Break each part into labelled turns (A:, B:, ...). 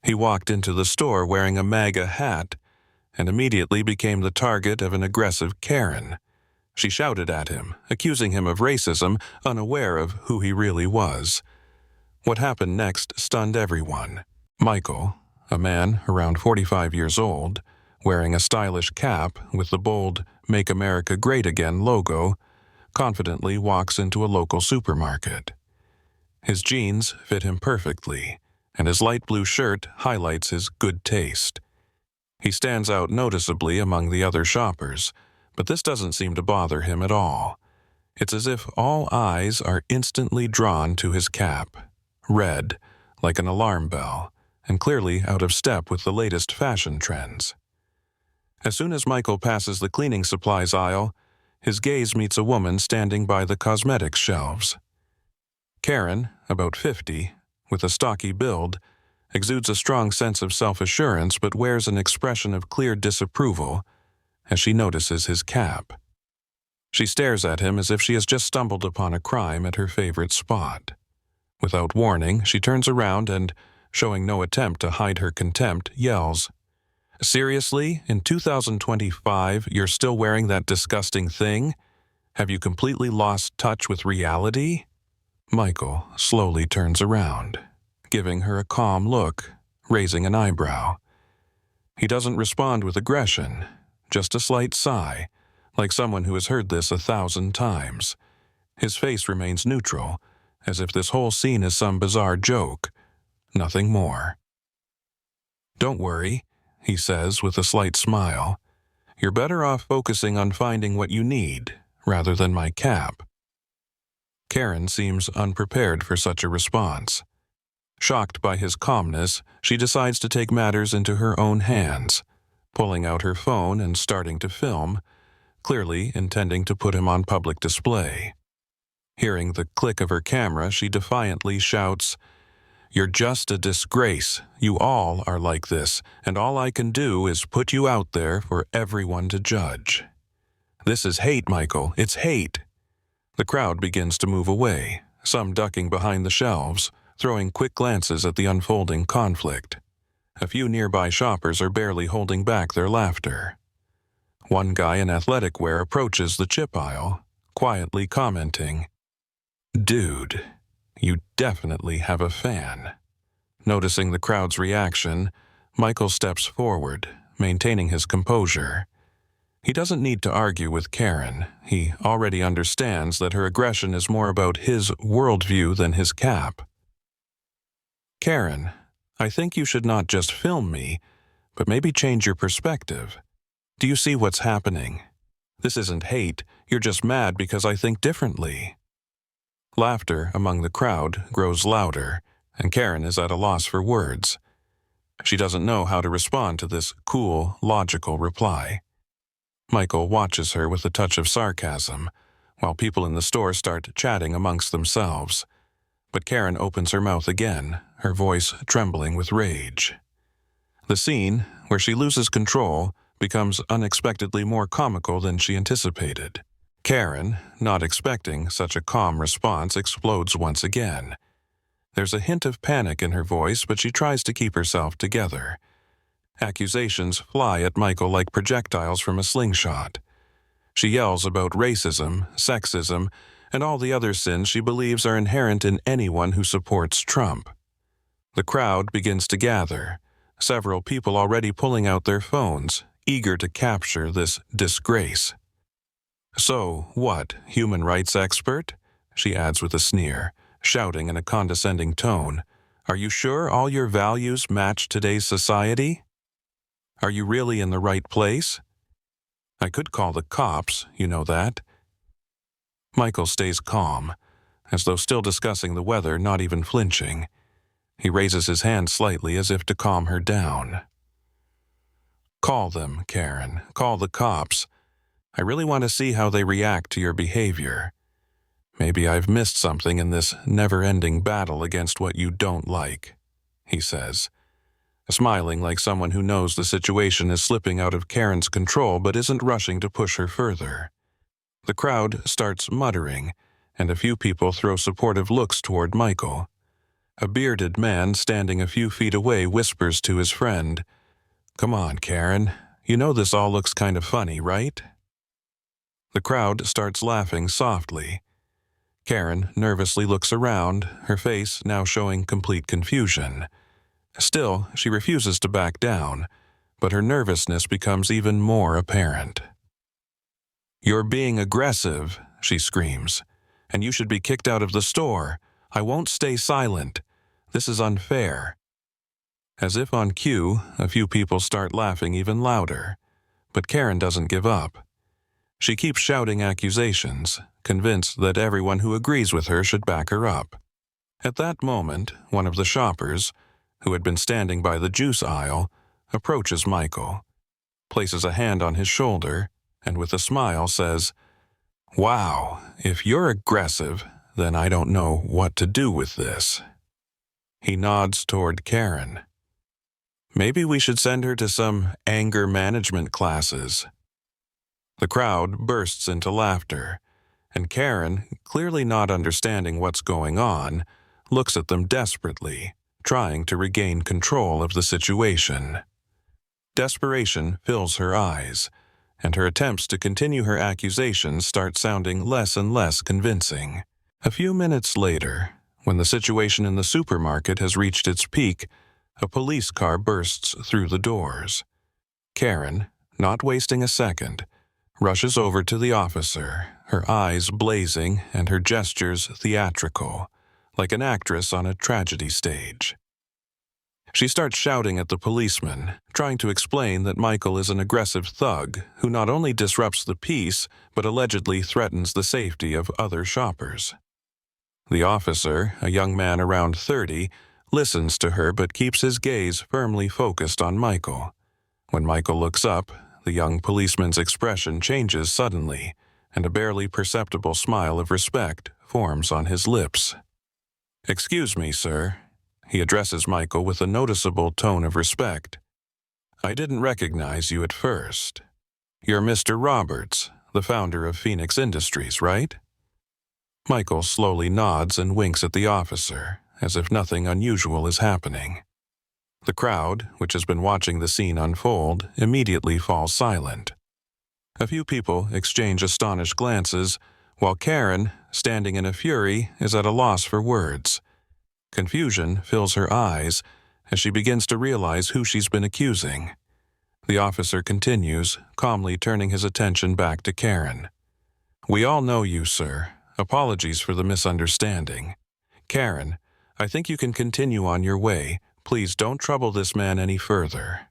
A: He walked into the store wearing a MAGA hat and immediately became the target of an aggressive Karen. She shouted at him, accusing him of racism, unaware of who he really was. What happened next stunned everyone. Michael, a man around 45 years old, wearing a stylish cap with the bold "Make America Great Again" logo, confidently walks into a local supermarket. His jeans fit him perfectly, and his light blue shirt highlights his good taste. He stands out noticeably among the other shoppers, but this doesn't seem to bother him at all. It's as if all eyes are instantly drawn to his cap, red, like an alarm bell, and clearly out of step with the latest fashion trends. As soon as Michael passes the cleaning supplies aisle, his gaze meets a woman standing by the cosmetics shelves. Karen, about 50, with a stocky build, exudes a strong sense of self-assurance but wears an expression of clear disapproval as she notices his cap. She stares at him as if she has just stumbled upon a crime at her favorite spot. Without warning, she turns around and, showing no attempt to hide her contempt, yells, "Seriously? In 2025, you're still wearing that disgusting thing? Have you completely lost touch with reality?" Michael slowly turns around, giving her a calm look, raising an eyebrow. He doesn't respond with aggression, just a slight sigh, like someone who has heard this 1,000 times. His face remains neutral, as if this whole scene is some bizarre joke, nothing more. "Don't worry," he says with a slight smile. "You're better off focusing on finding what you need, rather than my cap." Karen seems unprepared for such a response. Shocked by his calmness, she decides to take matters into her own hands, pulling out her phone and starting to film, clearly intending to put him on public display. Hearing the click of her camera, she defiantly shouts, "You're just a disgrace. You all are like this, and all I can do is put you out there for everyone to judge." "This is hate, Michael. It's hate." The crowd begins to move away, some ducking behind the shelves, throwing quick glances at the unfolding conflict. A few nearby shoppers are barely holding back their laughter. One guy in athletic wear approaches the chip aisle, quietly commenting, "Dude, you definitely have a fan." Noticing the crowd's reaction, Michael steps forward, maintaining his composure. He doesn't need to argue with Karen. He already understands that her aggression is more about his worldview than his cap. "Karen, I think you should not just film me, but maybe change your perspective. Do you see what's happening? This isn't hate, you're just mad because I think differently." Laughter among the crowd grows louder, and Karen is at a loss for words. She doesn't know how to respond to this cool, logical reply. Michael watches her with a touch of sarcasm, while people in the store start chatting amongst themselves. But Karen opens her mouth again, her voice trembling with rage. The scene, where she loses control, becomes unexpectedly more comical than she anticipated. Karen, not expecting such a calm response, explodes once again. There's a hint of panic in her voice, but she tries to keep herself together. Accusations fly at Michael like projectiles from a slingshot. She yells about racism, sexism, and all the other sins she believes are inherent in anyone who supports Trump. The crowd begins to gather, several people already pulling out their phones, eager to capture this disgrace. "So, what, human rights expert?" she adds with a sneer, shouting in a condescending tone. "Are you sure all your values match today's society? Are you really in the right place? I could call the cops, you know that." Michael stays calm, as though still discussing the weather, not even flinching. He raises his hand slightly as if to calm her down. "Call them, Karen. Call the cops. I really want to see how they react to your behavior. Maybe I've missed something in this never-ending battle against what you don't like," he says, smiling like someone who knows the situation is slipping out of Karen's control but isn't rushing to push her further. The crowd starts muttering, and a few people throw supportive looks toward Michael. A bearded man standing a few feet away whispers to his friend, "Come on, Karen. You know this all looks kind of funny, right?" The crowd starts laughing softly. Karen nervously looks around, her face now showing complete confusion. Still, she refuses to back down, but her nervousness becomes even more apparent. "You're being aggressive," she screams, "and you should be kicked out of the store. I won't stay silent. This is unfair." As if on cue, a few people start laughing even louder, but Karen doesn't give up. She keeps shouting accusations, convinced that everyone who agrees with her should back her up. At that moment, one of the shoppers, who had been standing by the juice aisle, approaches Michael, places a hand on his shoulder, and with a smile says, "Wow, if you're aggressive, then I don't know what to do with this." He nods toward Karen. "Maybe we should send her to some anger management classes." The crowd bursts into laughter, and Karen, clearly not understanding what's going on, looks at them desperately, trying to regain control of the situation. Desperation fills her eyes, and her attempts to continue her accusations start sounding less and less convincing. A few minutes later, when the situation in the supermarket has reached its peak, a police car bursts through the doors. Karen, not wasting a second, rushes over to the officer, her eyes blazing and her gestures theatrical, like an actress on a tragedy stage. She starts shouting at the policeman, trying to explain that Michael is an aggressive thug who not only disrupts the peace, but allegedly threatens the safety of other shoppers. The officer, a young man around 30, listens to her but keeps his gaze firmly focused on Michael. When Michael looks up, the young policeman's expression changes suddenly, and a barely perceptible smile of respect forms on his lips. "Excuse me, sir." He addresses Michael with a noticeable tone of respect. "I didn't recognize you at first. You're Mr. Roberts, the founder of Phoenix Industries, right?" Michael slowly nods and winks at the officer, as if nothing unusual is happening. The crowd, which has been watching the scene unfold, immediately falls silent. A few people exchange astonished glances, while Karen, standing in a fury, is at a loss for words. Confusion fills her eyes as she begins to realize who she's been accusing. The officer continues, calmly turning his attention back to Karen. "We all know you, sir. Apologies for the misunderstanding. Karen, I think you can continue on your way. Please don't trouble this man any further."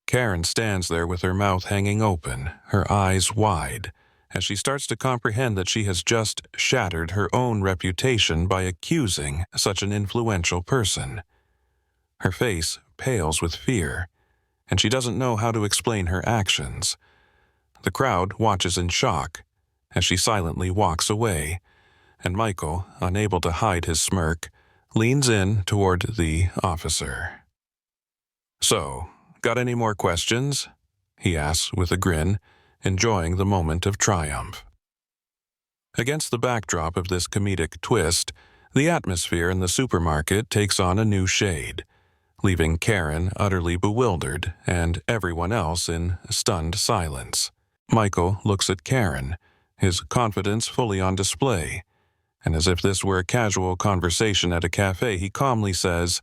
A: Karen stands there with her mouth hanging open, her eyes wide, as she starts to comprehend that she has just shattered her own reputation by accusing such an influential person. Her face pales with fear, and she doesn't know how to explain her actions. The crowd watches in shock as she silently walks away, and Michael, unable to hide his smirk, leans in toward the officer. "So, got any more questions?" he asks with a grin, enjoying the moment of triumph. Against the backdrop of this comedic twist, the atmosphere in the supermarket takes on a new shade, leaving Karen utterly bewildered and everyone else in stunned silence. Michael looks at Karen, his confidence fully on display, and as if this were a casual conversation at a cafe, he calmly says,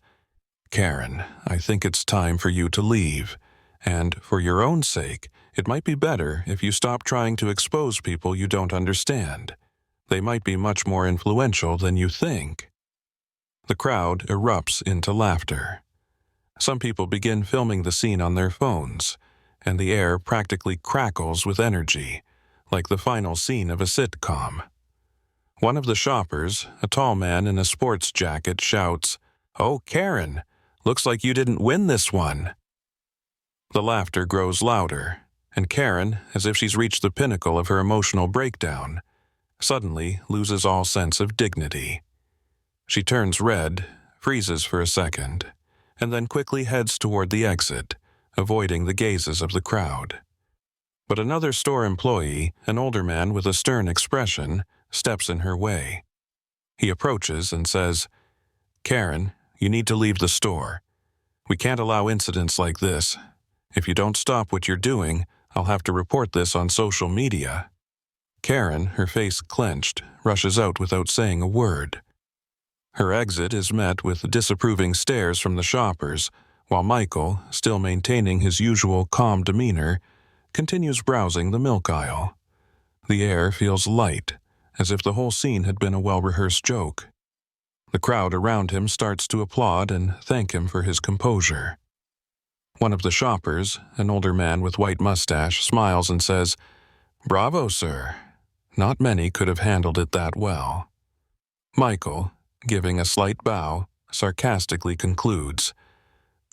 A: "Karen, I think it's time for you to leave, and for your own sake, it might be better if you stop trying to expose people you don't understand. They might be much more influential than you think." The crowd erupts into laughter. Some people begin filming the scene on their phones, and the air practically crackles with energy, like the final scene of a sitcom. One of the shoppers, a tall man in a sports jacket, shouts, "Oh, Karen, looks like you didn't win this one." The laughter grows louder, and Karen, as if she's reached the pinnacle of her emotional breakdown, suddenly loses all sense of dignity. She turns red, freezes for a second, and then quickly heads toward the exit, avoiding the gazes of the crowd. But another store employee, an older man with a stern expression, steps in her way. He approaches and says, Karen, you need to leave the store. We can't allow incidents like this. If you don't stop what you're doing, I'll have to report this on social media. Karen, her face clenched, rushes out without saying a word. Her exit is met with disapproving stares from the shoppers, while Michael, still maintaining his usual calm demeanor, continues browsing the milk aisle. The air feels light, as if the whole scene had been a well-rehearsed joke. The crowd around him starts to applaud and thank him for his composure. One of the shoppers, an older man with white mustache, smiles and says, "Bravo, sir. Not many could have handled it that well." Michael, giving a slight bow, sarcastically concludes,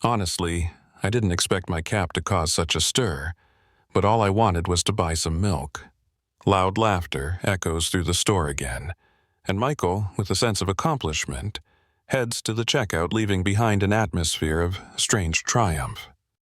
A: "Honestly, I didn't expect my cap to cause such a stir, but all I wanted was to buy some milk." Loud laughter echoes through the store again, and Michael, with a sense of accomplishment, heads to the checkout, leaving behind an atmosphere of strange triumph.